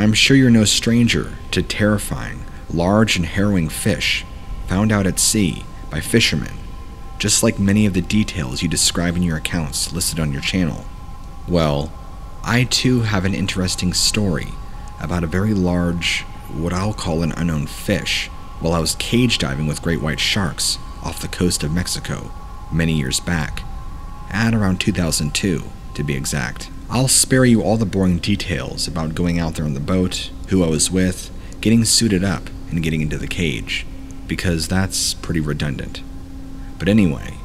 I'm sure you're no stranger to terrifying, large and harrowing fish found out at sea by fishermen, just like many of the details you describe in your accounts listed on your channel. Well, I too have an interesting story about a very large, what I'll call an unknown fish, while I was cage diving with great white sharks off the coast of Mexico many years back, at around 2002 to be exact. I'll spare you all the boring details about going out there on the boat, who I was with, getting suited up, and getting into the cage, because that's pretty redundant. But anyway,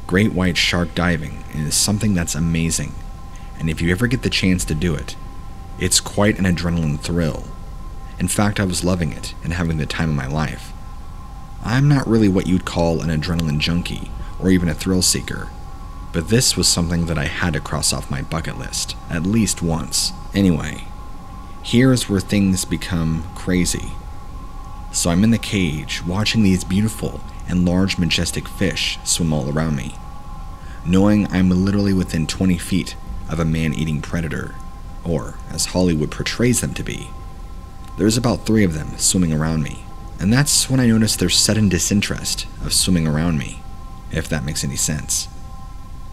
great white shark diving is something that's amazing, and if you ever get the chance to do it, it's quite an adrenaline thrill. In fact, I was loving it and having the time of my life. I'm not really what you'd call an adrenaline junkie or even a thrill seeker, but this was something that I had to cross off my bucket list at least once. Anyway, here's where things become crazy. So I'm in the cage watching these beautiful and large majestic fish swim all around me, knowing I'm literally within 20 feet of a man-eating predator, or as Hollywood portrays them to be. There's about 3 of them swimming around me, and that's when I notice their sudden disinterest of swimming around me, if that makes any sense.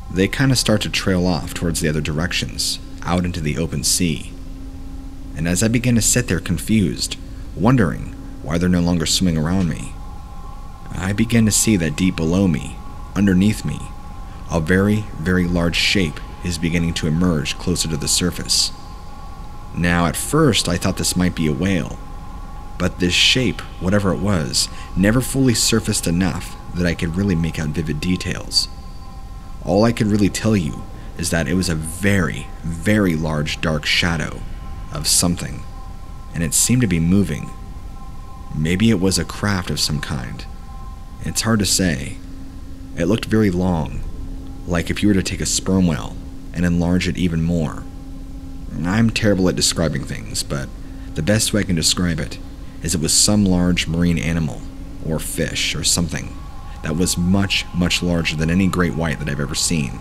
They kind of start to trail off towards the other directions, out into the open sea. And as I begin to sit there confused, wondering why they're no longer swimming around me, I begin to see that deep below me, underneath me, a very, very large shape is beginning to emerge closer to the surface. Now, at first, I thought this might be a whale, but this shape, whatever it was, never fully surfaced enough that I could really make out vivid details. All I could really tell you is that it was a very, very large dark shadow of something, and it seemed to be moving. Maybe it was a craft of some kind. It's hard to say. It looked very long, like if you were to take a sperm whale and enlarge it even more. I'm terrible at describing things, but the best way I can describe it is it was some large marine animal, or fish, or something, that was much, much larger than any great white that I've ever seen.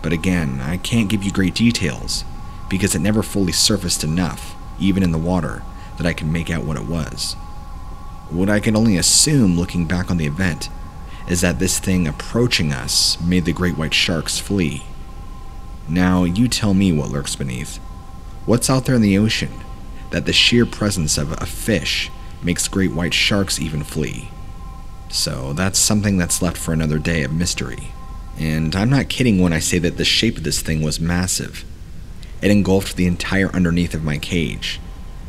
But again, I can't give you great details, because it never fully surfaced enough, even in the water, that I can make out what it was. What I can only assume looking back on the event is that this thing approaching us made the great white sharks flee. Now, you tell me what lurks beneath. What's out there in the ocean that the sheer presence of a fish makes great white sharks even flee? So that's something that's left for another day of mystery. And I'm not kidding when I say that the shape of this thing was massive. It engulfed the entire underneath of my cage.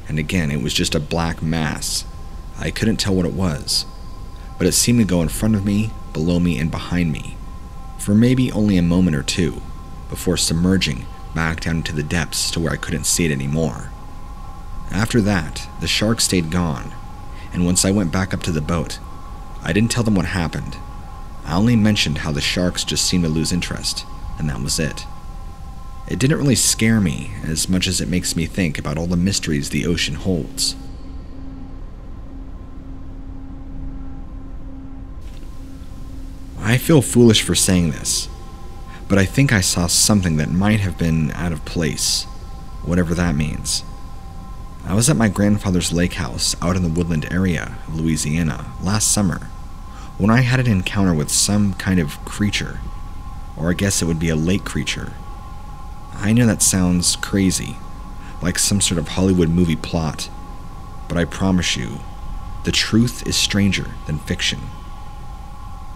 And again, it was just a black mass. I couldn't tell what it was, but it seemed to go in front of me, below me, and behind me, for maybe only a moment or two, before submerging back down into the depths to where I couldn't see it anymore. After that, the shark stayed gone, and once I went back up to the boat, I didn't tell them what happened. I only mentioned how the sharks just seemed to lose interest, and that was it. It didn't really scare me as much as it makes me think about all the mysteries the ocean holds. I feel foolish for saying this, but I think I saw something that might have been out of place, whatever that means. I was at my grandfather's lake house out in the woodland area of Louisiana last summer when I had an encounter with some kind of creature, or I guess it would be a lake creature. I know that sounds crazy, like some sort of Hollywood movie plot, but I promise you, the truth is stranger than fiction.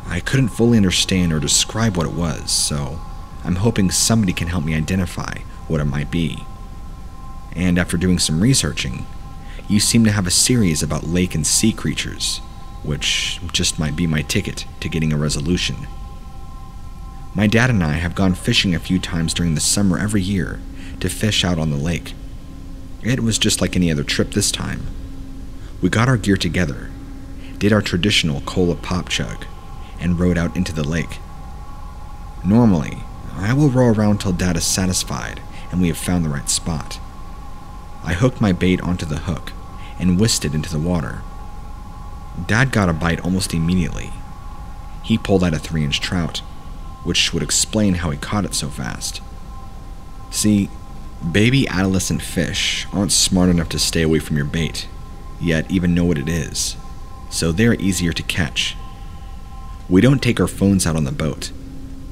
I couldn't fully understand or describe what it was, so I'm hoping somebody can help me identify what it might be. And after doing some researching, you seem to have a series about lake and sea creatures, which just might be my ticket to getting a resolution. My dad and I have gone fishing a few times during the summer every year to fish out on the lake. It was just like any other trip this time. We got our gear together, did our traditional cola pop chug, and rowed out into the lake. Normally, I will row around till Dad is satisfied and we have found the right spot. I hooked my bait onto the hook and whisked it into the water. Dad got a bite almost immediately. He pulled out a 3-inch trout, which would explain how he caught it so fast. See, Baby adolescent fish aren't smart enough to stay away from your bait, yet even know what it is, so they're easier to catch. We don't take our phones out on the boat,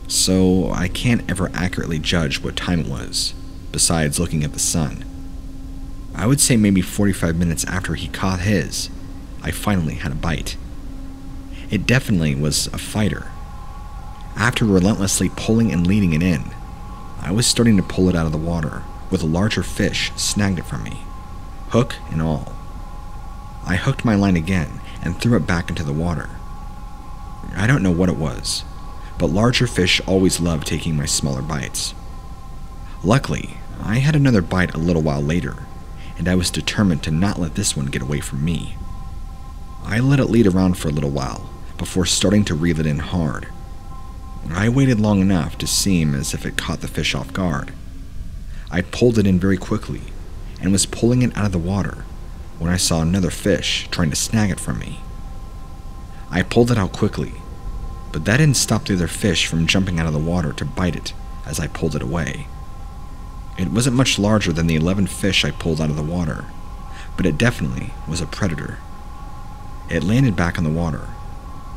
so I can't ever accurately judge what time it was, besides looking at the sun. I would say maybe 45 minutes after he caught his, I finally had a bite. It definitely was a fighter. After relentlessly pulling and leading it in, I was starting to pull it out of the water, with a larger fish snagged it from me, hook and all. I hooked my line again and threw it back into the water. I don't know what it was, but larger fish always love taking my smaller bites. Luckily, I had another bite a little while later, and I was determined to not let this one get away from me. I let it lead around for a little while before starting to reel it in hard. I waited long enough to seem as if it caught the fish off guard. I pulled it in very quickly and was pulling it out of the water when I saw another fish trying to snag it from me. I pulled it out quickly, but that didn't stop the other fish from jumping out of the water to bite it as I pulled it away. It wasn't much larger than the 11 fish I pulled out of the water, but it definitely was a predator. It landed back in the water,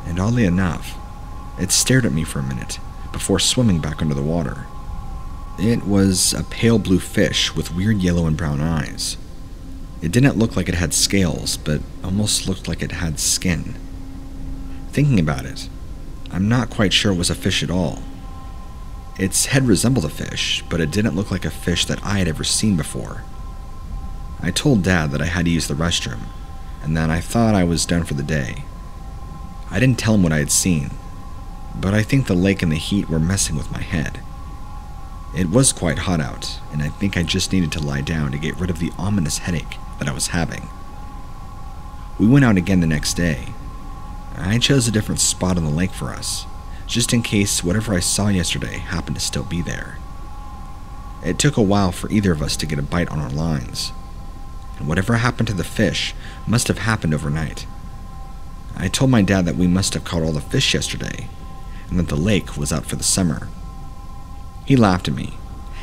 and oddly enough, it stared at me for a minute before swimming back under the water. It was a pale blue fish with weird yellow and brown eyes. It didn't look like it had scales, but almost looked like it had skin. Thinking about it, I'm not quite sure it was a fish at all. Its head resembled a fish, but it didn't look like a fish that I had ever seen before. I told Dad that I had to use the restroom, and that I thought I was done for the day. I didn't tell him what I had seen, but I think the lake and the heat were messing with my head. It was quite hot out, and I think I just needed to lie down to get rid of the ominous headache that I was having. We went out again the next day. I chose a different spot on the lake for us, just in case whatever I saw yesterday happened to still be there. It took a while for either of us to get a bite on our lines, and whatever happened to the fish must have happened overnight. I told my dad that we must have caught all the fish yesterday, and that the lake was out for the summer. He laughed at me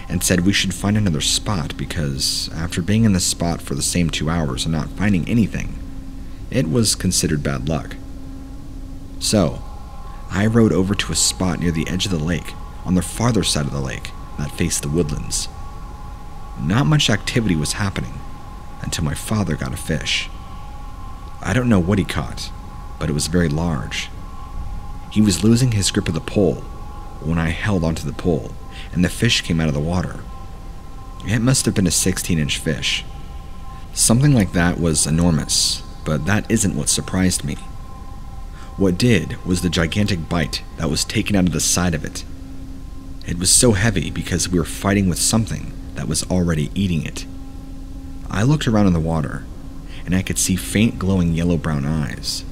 and said we should find another spot because after being in this spot for the same 2 hours and not finding anything, it was considered bad luck. So, I rode over to a spot near the edge of the lake on the farther side of the lake that faced the woodlands. Not much activity was happening until my father got a fish. I don't know what he caught, but it was very large. He was losing his grip of the pole when I held onto the pole, and the fish came out of the water. It must have been a 16-inch fish. Something like that was enormous, but that isn't what surprised me. What did was the gigantic bite that was taken out of the side of it. It was so heavy because we were fighting with something that was already eating it. I looked around in the water, and I could see faint glowing yellow-brown eyes.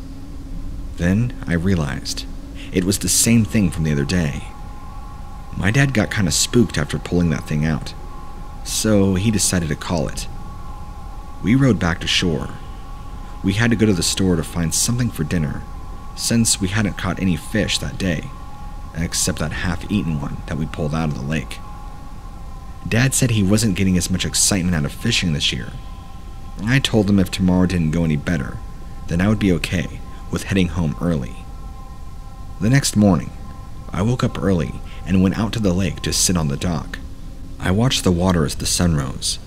Then I realized it was the same thing from the other day. My dad got kind of spooked after pulling that thing out, so he decided to call it. We rode back to shore. We had to go to the store to find something for dinner, since we hadn't caught any fish that day, except that half-eaten one that we pulled out of the lake. Dad said he wasn't getting as much excitement out of fishing this year. I told him if tomorrow didn't go any better, then I would be okay with heading home early. The next morning, I woke up early and went out to the lake to sit on the dock. I watched the water as the sun rose.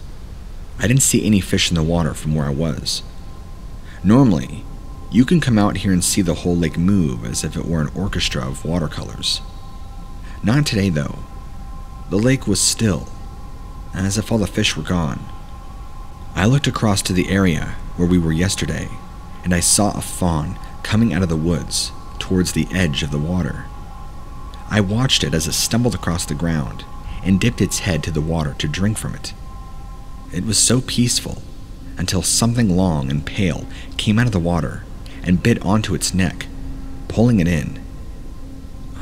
I didn't see any fish in the water from where I was. Normally, you can come out here and see the whole lake move as if it were an orchestra of watercolors. Not today, though. The lake was still, as if all the fish were gone. I looked across to the area where we were yesterday, and I saw a fawn coming out of the woods towards the edge of the water. I watched it as it stumbled across the ground and dipped its head to the water to drink from it. It was so peaceful until something long and pale came out of the water and bit onto its neck, pulling it in.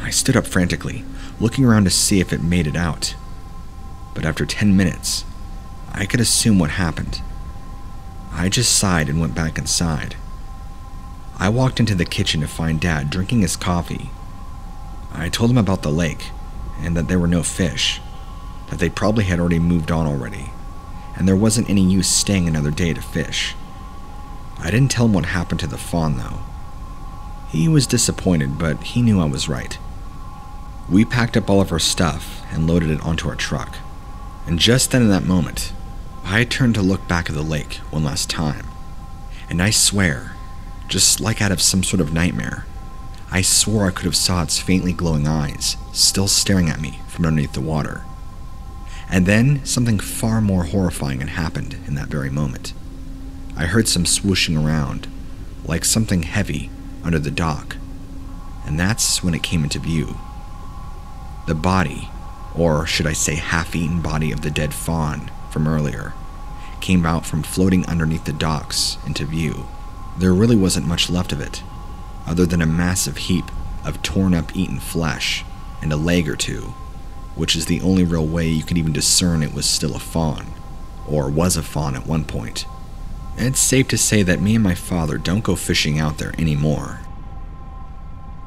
I stood up frantically, looking around to see if it made it out. But after 10 minutes, I could assume what happened. I just sighed and went back inside. I walked into the kitchen to find Dad drinking his coffee. I told him about the lake and that there were no fish. that they probably had already moved on already, and there wasn't any use staying another day to fish. I didn't tell him what happened to the fawn, though. He was disappointed, but he knew I was right. We packed up all of our stuff and loaded it onto our truck, and just then in that moment, I turned to look back at the lake one last time, and I swear, just like out of some sort of nightmare, I swore I could have saw its faintly glowing eyes still staring at me from underneath the water. And then something far more horrifying had happened in that very moment. I heard some swooshing around, like something heavy under the dock, and that's when it came into view. The body, or should I say half-eaten body of the dead fawn from earlier, came out from floating underneath the docks into view. There really wasn't much left of it, other than a massive heap of torn-up eaten flesh and a leg or two, which is the only real way you could even discern it was still a fawn, or was a fawn at one point. It's safe to say that me and my father don't go fishing out there anymore,